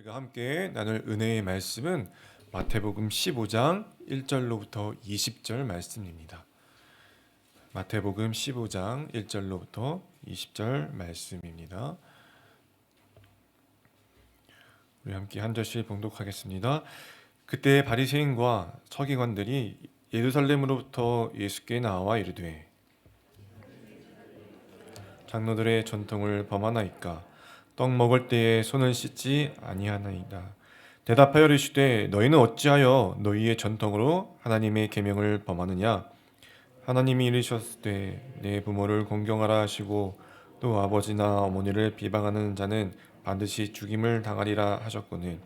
우리가 함께 나눌 은혜의 말씀은 마태복음 15장 1절로부터 20절 말씀입니다. 마태복음 15장 1절로부터 20절 말씀입니다. 우리 함께 한 절씩 봉독하겠습니다. 그때 바리새인과 서기관들이 예루살렘으로부터 예수께 나와 이르되 장로들의 전통을 범하나이까 떡 먹을 때에 손을 씻지 아니하나이다. 대답하여 이르시되 너희는 어찌하여 너희의 전통으로 하나님의 계명을 범하느냐. 하나님이 이르셨으되 내 부모를 공경하라 하시고 또 아버지나 어머니를 비방하는 자는 반드시 죽임을 당하리라 하셨거늘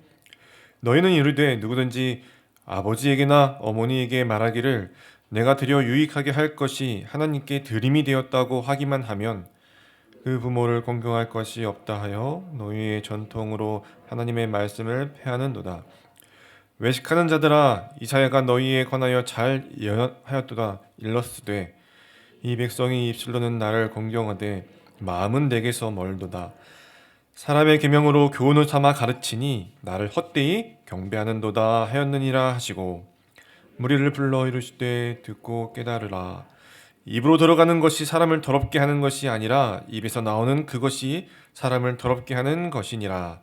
너희는 이르되 누구든지 아버지에게나 어머니에게 말하기를 내가 드려 유익하게 할 것이 하나님께 드림이 되었다고 하기만 하면 그 부모를 공경할 것이 없다 하여 너희의 전통으로 하나님의 말씀을 폐하는도다. 외식하는 자들아 이사야가 너희에 관하여 잘 예언하였도다. 일러스되 이 백성이 입술로는 나를 공경하되 마음은 내게서 멀도다. 사람의 계명으로 교훈을 삼아 가르치니 나를 헛되이 경배하는도다 하였느니라 하시고 무리를 불러 이르시되 듣고 깨달으라. 입으로 들어가는 것이 사람을 더럽게 하는 것이 아니라 입에서 나오는 그것이 사람을 더럽게 하는 것이니라.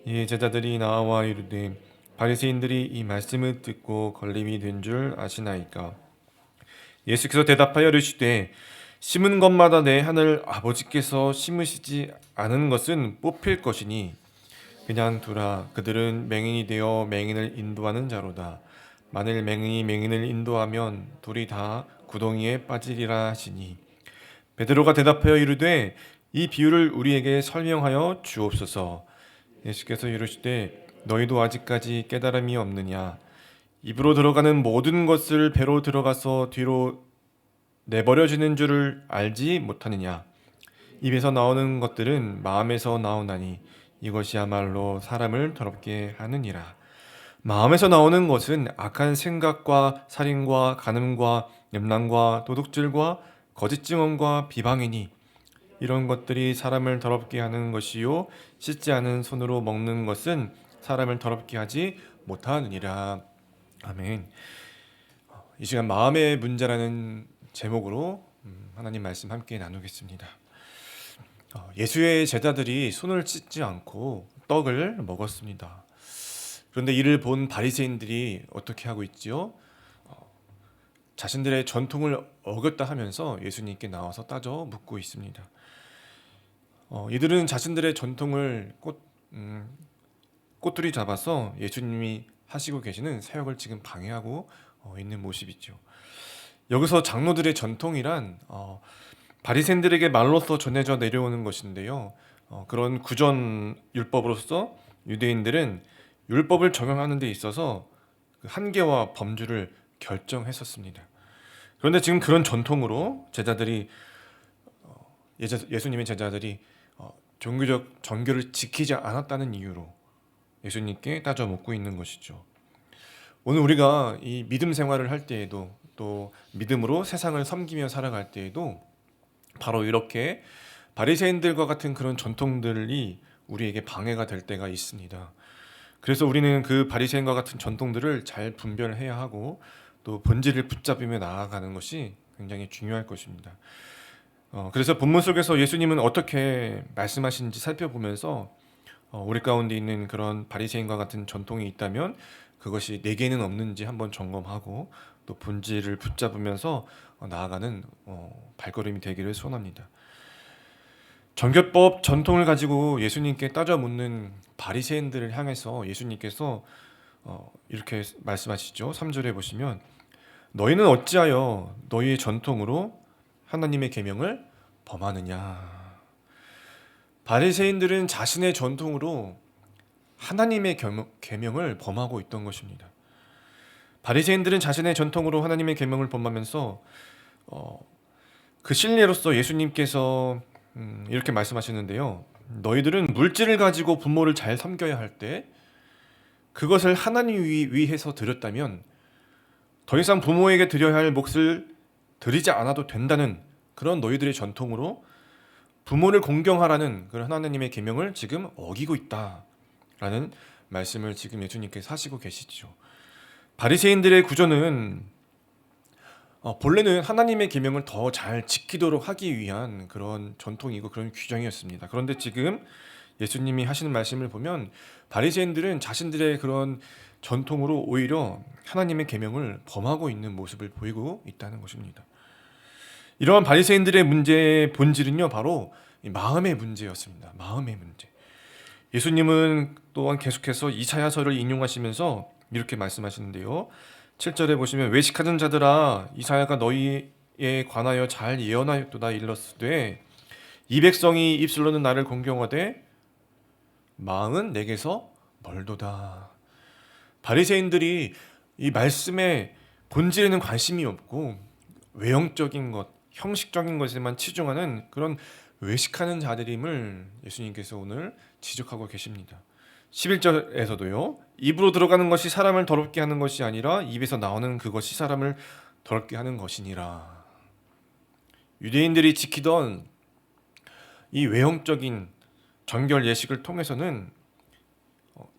이 제자들이 나와 이르되 바리새인들이 이 말씀을 듣고 걸림이 된 줄 아시나이까. 예수께서 대답하여 이르시되 심은 것마다 내 하늘 아버지께서 심으시지 않은 것은 뽑힐 것이니 그냥 두라. 그들은 맹인이 되어 맹인을 인도하는 자로다. 만일 맹인이 맹인을 인도하면 둘이 다 구덩이에 빠지리라 하시니 베드로가 대답하여 이르되 이 비유를 우리에게 설명하여 주옵소서. 예수께서 이르시되 너희도 아직까지 깨달음이 없느냐. 입으로 들어가는 모든 것을 배로 들어가서 뒤로 내버려지는 줄을 알지 못하느냐. 입에서 나오는 것들은 마음에서 나오나니 이것이야말로 사람을 더럽게 하느니라. 마음에서 나오는 것은 악한 생각과 살인과 간음과 염랑과 도둑질과 거짓 증언과 비방이니 이런 것들이 사람을 더럽게 하는 것이요 씻지 않은 손으로 먹는 것은 사람을 더럽게 하지 못하느니라. 아멘. 이 시간 마음의 문제라는 제목으로 하나님 말씀 함께 나누겠습니다. 예수의 제자들이 손을 씻지 않고 떡을 먹었습니다. 그런데 이를 본 바리새인들이 어떻게 하고 있지요? 자신들의 전통을 어겼다 하면서 예수님께 나와서 따져 묻고 있습니다. 이들은 자신들의 전통을 꼬투리 잡아서 예수님이 하시고 계시는 사역을 지금 방해하고 있는 모습이죠. 여기서 장로들의 전통이란 바리새인들에게 말로써 전해져 내려오는 것인데요. 그런 구전 율법으로서 유대인들은 율법을 적용하는 데 있어서 그 한계와 범주를 결정했었습니다. 그런데 지금 그런 전통으로 제자들이 예수님의 제자들이 종교적 정교를 지키지 않았다는 이유로 예수님께 따져 묻고 있는 것이죠. 오늘 우리가 이 믿음 생활을 할 때에도 또 믿음으로 세상을 섬기며 살아갈 때에도 바로 이렇게 바리새인들과 같은 그런 전통들이 우리에게 방해가 될 때가 있습니다. 그래서 우리는 그 바리새인과 같은 전통들을 잘 분별해야 하고 또 본질을 붙잡으며 나아가는 것이 굉장히 중요할 것입니다. 그래서 본문 속에서 예수님은 어떻게 말씀하시는지 살펴보면서 우리 가운데 있는 그런 바리새인과 같은 전통이 있다면 그것이 내게는 없는지 한번 점검하고 또 본질을 붙잡으면서 나아가는 발걸음이 되기를 소원합니다. 정교법 전통을 가지고 예수님께 따져 묻는 바리새인들을 향해서 예수님께서 이렇게 말씀하시죠. 3절에 보시면 너희는 어찌하여 너희의 전통으로 하나님의 계명을 범하느냐. 바리새인들은 자신의 전통으로 하나님의 계명을 범하고 있던 것입니다. 바리새인들은 자신의 전통으로 하나님의 계명을 범하면서 그 신뢰로서 예수님께서 이렇게 말씀하시는데요. 너희들은 물질을 가지고 부모를 잘 섬겨야 할 때 그것을 하나님 위해서 드렸다면 더 이상 부모에게 드려야 할 몫을 드리지 않아도 된다는 그런 너희들의 전통으로 부모를 공경하라는 그런 하나님의 계명을 지금 어기고 있다라는 라는 말씀을 지금 예수님께서 하시고 계시죠. 바리새인들의 구조는 본래는 하나님의 계명을 더 잘 지키도록 하기 위한 그런 전통이고 그런 규정이었습니다. 그런데 지금 예수님이 하시는 말씀을 보면 바리새인들은 자신들의 그런 전통으로 오히려 하나님의 계명을 범하고 있는 모습을 보이고 있다는 것입니다. 이러한 바리새인들의 문제의 본질은요, 바로 이 마음의 문제였습니다. 마음의 문제. 예수님은 또한 계속해서 이사야서를 인용하시면서 이렇게 말씀하시는데요. 7절에 보시면 외식하는 자들아 이사야가 너희에 관하여 잘 예언하였도다 일렀으되 이 백성이 입술로는 나를 공경하되 마음은 내게서 멀도다. 바리새인들이 이 말씀의 본질에는 관심이 없고 외형적인 것, 형식적인 것에만 치중하는 그런 외식하는 자들임을 예수님께서 오늘 지적하고 계십니다. 11절에서도요. 입으로 들어가는 것이 사람을 더럽게 하는 것이 아니라 입에서 나오는 그것이 사람을 더럽게 하는 것이니라. 유대인들이 지키던 이 외형적인 정결 예식을 통해서는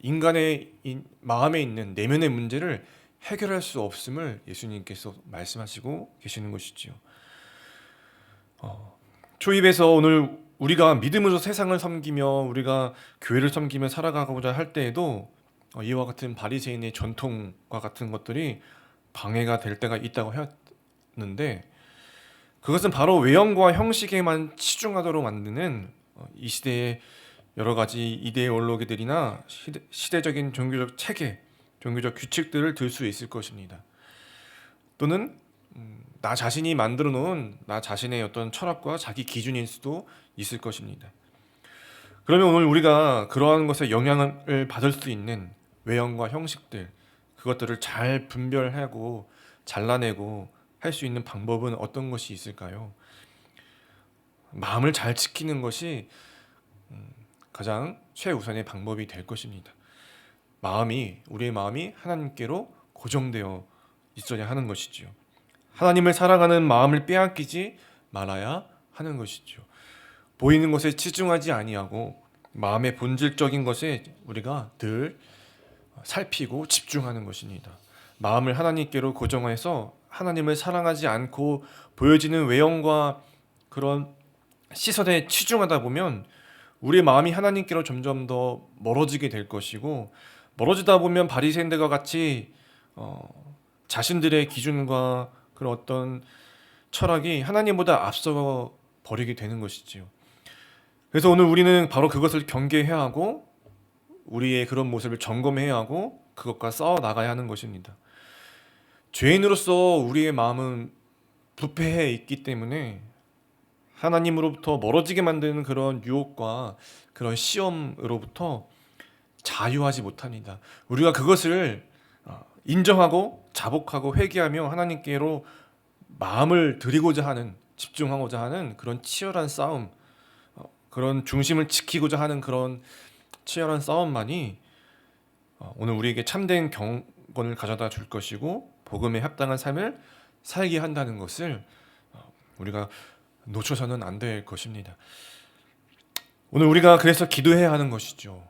인간의 마음에 있는 내면의 문제를 해결할 수 없음을 예수님께서 말씀하시고 계시는 것이지요. 초입에서 오늘 우리가 믿음으로 세상을 섬기며 우리가 교회를 섬기며 살아가고자 할 때에도 이와 같은 바리새인의 전통과 같은 것들이 방해가 될 때가 있다고 했는데 그것은 바로 외형과 형식에만 치중하도록 만드는 이 시대의 여러 가지 이데올로기들이나 시대적인 종교적 체계, 종교적 규칙들을 들 수 있을 것입니다. 또는 나 자신이 만들어 놓은 나 자신의 어떤 철학과 자기 기준일 수도 있을 것입니다. 그러면 오늘 우리가 그러한 것에 영향을 받을 수 있는 외형과 형식들, 그것들을 잘 분별하고 잘라내고 할 수 있는 방법은 어떤 것이 있을까요? 마음을 잘 지키는 것이 가장 최우선의 방법이 될 것입니다. 우리의 마음이 하나님께로 고정되어 있어야 하는 것이지요. 하나님을 사랑하는 마음을 빼앗기지 말아야 하는 것이죠. 보이는 것에 치중하지 아니하고 마음의 본질적인 것에 우리가 늘 살피고 집중하는 것입니다. 마음을 하나님께로 고정해서 하나님을 사랑하지 않고 보여지는 외형과 그런 시선에 치중하다 보면 우리의 마음이 하나님께로 점점 더 멀어지게 될 것이고 멀어지다 보면 바리새인들과 같이 자신들의 기준과 그런 어떤 철학이 하나님보다 앞서 버리게 되는 것이지요. 그래서 오늘 우리는 바로 그것을 경계해야 하고 우리의 그런 모습을 점검해야 하고 그것과 싸워 나가야 하는 것입니다. 죄인으로서 우리의 마음은 부패해 있기 때문에 하나님으로부터 멀어지게 만드는 그런 유혹과 그런 시험으로부터 자유하지 못합니다. 우리가 그것을 인정하고 자복하고 회개하며 하나님께로 마음을 드리고자 하는, 집중하고자 하는 그런 치열한 싸움, 그런 중심을 지키고자 하는 그런 치열한 싸움만이 오늘 우리에게 참된 경건을 가져다 줄 것이고 복음에 합당한 삶을 살게 한다는 것을 우리가 놓쳐서는 안 될 것입니다. 오늘 우리가 그래서 기도해야 하는 것이죠.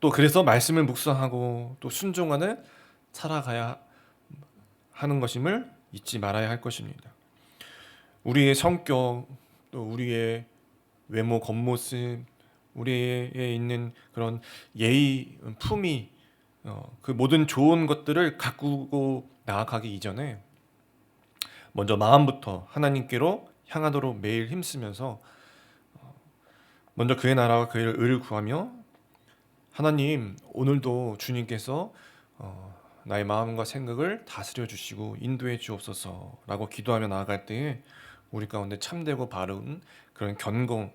또 그래서 말씀을 묵상하고 또 순종하는 살아가야 하는 것임을 잊지 말아야 할 것입니다. 우리의 성격, 또 우리의 외모, 겉모습, 우리에 있는 그런 예의, 품위, 그 모든 좋은 것들을 가꾸고 나아가기 이전에 먼저 마음부터 하나님께로 향하도록 매일 힘쓰면서 먼저 그의 나라와 그의 의를 구하며 하나님 오늘도 주님께서 나의 마음과 생각을 다스려 주시고 인도해 주옵소서라고 기도하며 나아갈 때에 우리 가운데 참되고 바른 그런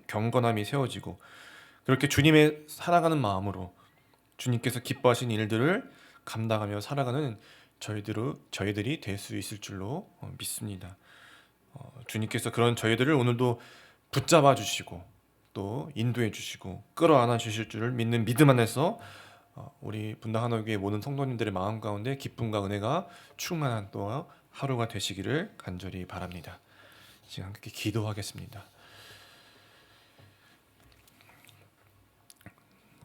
경건함이 세워지고 그렇게 주님의 살아가는 마음으로 주님께서 기뻐하신 일들을 감당하며 살아가는 저희들이 될 수 있을 줄로 믿습니다. 주님께서 그런 저희들을 오늘도 붙잡아 주시고 또 인도해 주시고 끌어안아 주실 줄을 믿는 믿음 안에서 우리 분당 한옥교회 모든 성도님들의 마음 가운데 기쁨과 은혜가 충만한 또 하루가 되시기를 간절히 바랍니다. 지금 함께 기도하겠습니다.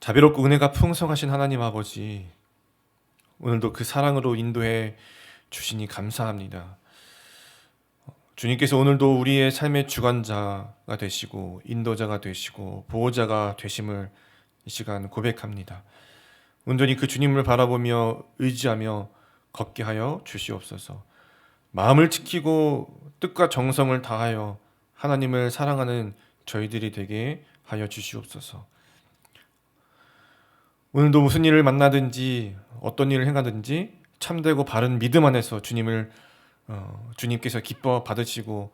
자비롭고 은혜가 풍성하신 하나님 아버지, 오늘도 그 사랑으로 인도해 주시니 감사합니다. 주님께서 오늘도 우리의 삶의 주관자가 되시고 인도자가 되시고 보호자가 되심을 이 시간 고백합니다. 온전히 그 주님을 바라보며 의지하며 걷게 하여 주시옵소서. 마음을 지키고 뜻과 정성을 다하여 하나님을 사랑하는 저희들이 되게 하여 주시옵소서. 오늘도 무슨 일을 만나든지 어떤 일을 행하든지 참되고 바른 믿음 안에서 주님께서 기뻐 받으시고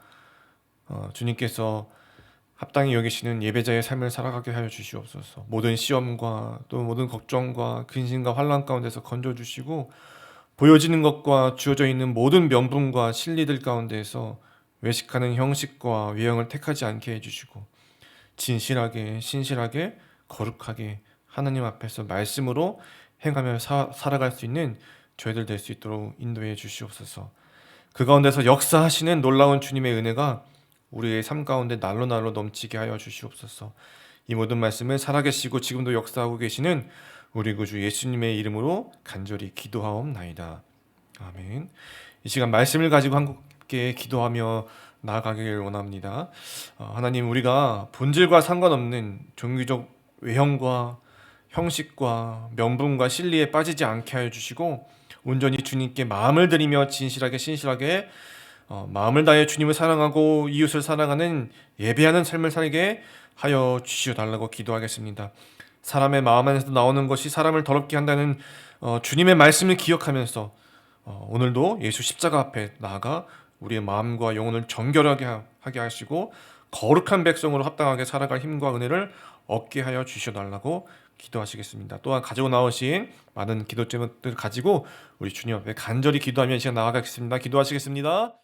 주님께서 합당히 여기시는 예배자의 삶을 살아가게 하여 주시옵소서. 모든 시험과 또 모든 걱정과 근심과 환난 가운데서 건져 주시고 보여지는 것과 주어져 있는 모든 명분과 진리들 가운데에서 외식하는 형식과 외형을 택하지 않게 해주시고 진실하게 신실하게 거룩하게 하나님 앞에서 말씀으로 행하며 살아갈 수 있는 저희들 될 수 있도록 인도해 주시옵소서. 그 가운데서 역사하시는 놀라운 주님의 은혜가 우리의 삶 가운데 날로 날로 넘치게 하여 주시옵소서. 이 모든 말씀을 살아계시고 지금도 역사하고 계시는 우리 구주 예수님의 이름으로 간절히 기도하옵나이다. 아멘. 이 시간 말씀을 가지고 함께 기도하며 나아가길 원합니다. 하나님, 우리가 본질과 상관없는 종교적 외형과 형식과 명분과 실리에 빠지지 않게 하여 주시고 온전히 주님께 마음을 들이며 진실하게 신실하게 마음을 다해 주님을 사랑하고 이웃을 사랑하는 예배하는 삶을 살게 하여 주시어달라고 기도하겠습니다. 사람의 마음 안에서 나오는 것이 사람을 더럽게 한다는 주님의 말씀을 기억하면서 오늘도 예수 십자가 앞에 나아가 우리의 마음과 영혼을 정결하게 하게 하시고 거룩한 백성으로 합당하게 살아갈 힘과 은혜를 얻게 하여 주시어달라고 기도하시겠습니다. 또한 가지고 나오신 많은 기도 제목들을 가지고 우리 주님 앞에 간절히 기도하며 이 시간 나아가겠습니다. 기도하시겠습니다.